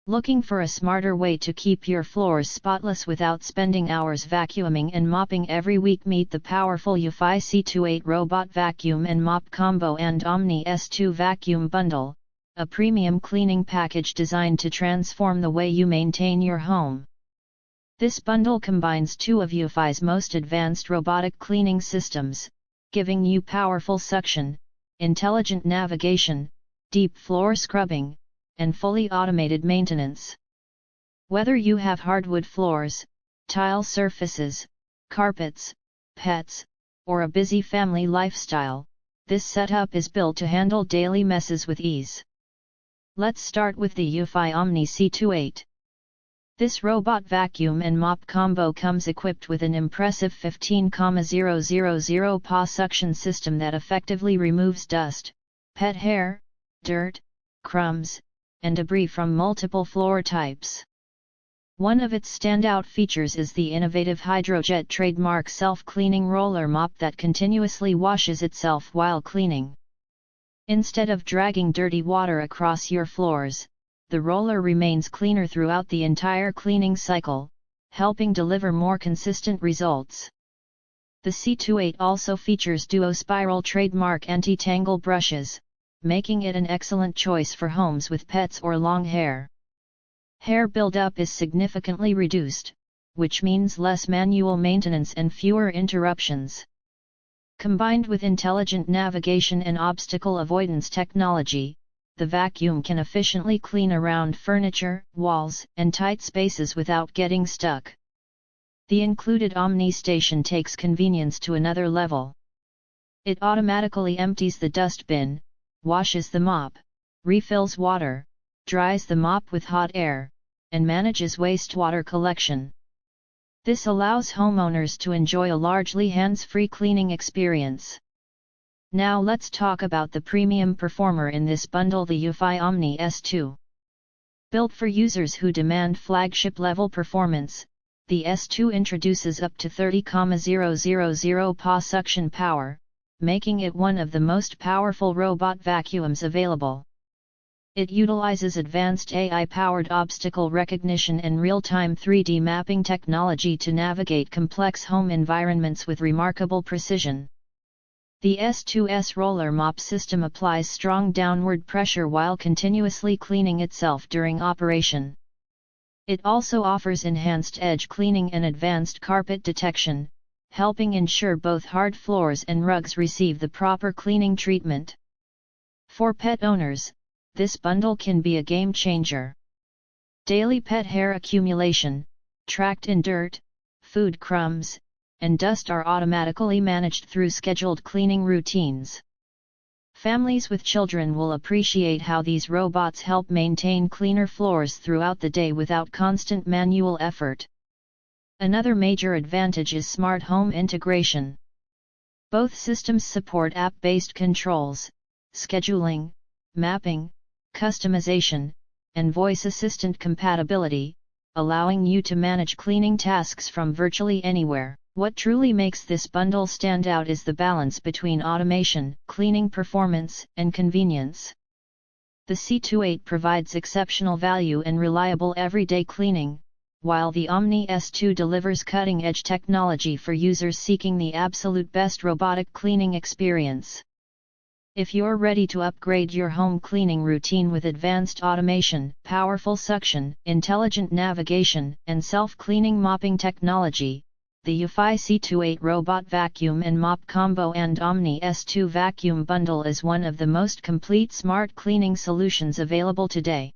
Looking for a smarter way to keep your floors spotless without spending hours vacuuming and mopping every week? Meet the powerful Eufy C28 Robot Vacuum and Mop Combo and Omni S2 Vacuum Bundle, a premium cleaning package designed to transform the way you maintain your home. This bundle combines two of Eufy's most advanced robotic cleaning systems, giving you powerful suction, intelligent navigation, deep floor scrubbing, and fully automated maintenance. Whether you have hardwood floors, tile surfaces, carpets, pets, or a busy family lifestyle, this setup is built to handle daily messes with ease. Let's start with the Eufy Omni C28. This robot vacuum and mop combo comes equipped with an impressive 15,000 PA suction system that effectively removes dust, pet hair, dirt, crumbs, and debris from multiple floor types. One of its standout features is the innovative HydroJet trademark self-cleaning roller mop that continuously washes itself while cleaning. Instead of dragging dirty water across your floors, the roller remains cleaner throughout the entire cleaning cycle, helping deliver more consistent results. The C28 also features DuoSpiral trademark anti-tangle brushes, making it an excellent choice for homes with pets or long hair. Hair buildup is significantly reduced, which means less manual maintenance and fewer interruptions. Combined with intelligent navigation and obstacle avoidance technology, the vacuum can efficiently clean around furniture, walls, and tight spaces without getting stuck. The included Omni Station takes convenience to another level. It automatically empties the dust bin, washes the mop, refills water, dries the mop with hot air, and manages wastewater collection. This allows homeowners to enjoy a largely hands-free cleaning experience. Now let's talk about the premium performer in this bundle, the Eufy Omni S2. Built for users who demand flagship-level performance, the S2 introduces up to 30,000 PA suction power, making it one of the most powerful robot vacuums available. It utilizes advanced AI-powered obstacle recognition and real-time 3D mapping technology to navigate complex home environments with remarkable precision. The S2's roller mop system applies strong downward pressure while continuously cleaning itself during operation. It also offers enhanced edge cleaning and advanced carpet detection, helping ensure both hard floors and rugs receive the proper cleaning treatment. For pet owners, this bundle can be a game changer. Daily pet hair accumulation, tracked in dirt, food crumbs, and dust are automatically managed through scheduled cleaning routines. Families with children will appreciate how these robots help maintain cleaner floors throughout the day without constant manual effort. Another major advantage is smart home integration. Both systems support app-based controls, scheduling, mapping, customization, and voice assistant compatibility, allowing you to manage cleaning tasks from virtually anywhere. What truly makes this bundle stand out is the balance between automation, cleaning performance, and convenience. The C28 provides exceptional value and reliable everyday cleaning, while the Omni S2 delivers cutting-edge technology for users seeking the absolute best robotic cleaning experience. If you're ready to upgrade your home cleaning routine with advanced automation, powerful suction, intelligent navigation, and self-cleaning mopping technology, the Eufy C28 Robot Vacuum and Mop Combo and Omni S2 Vacuum Bundle is one of the most complete smart cleaning solutions available today.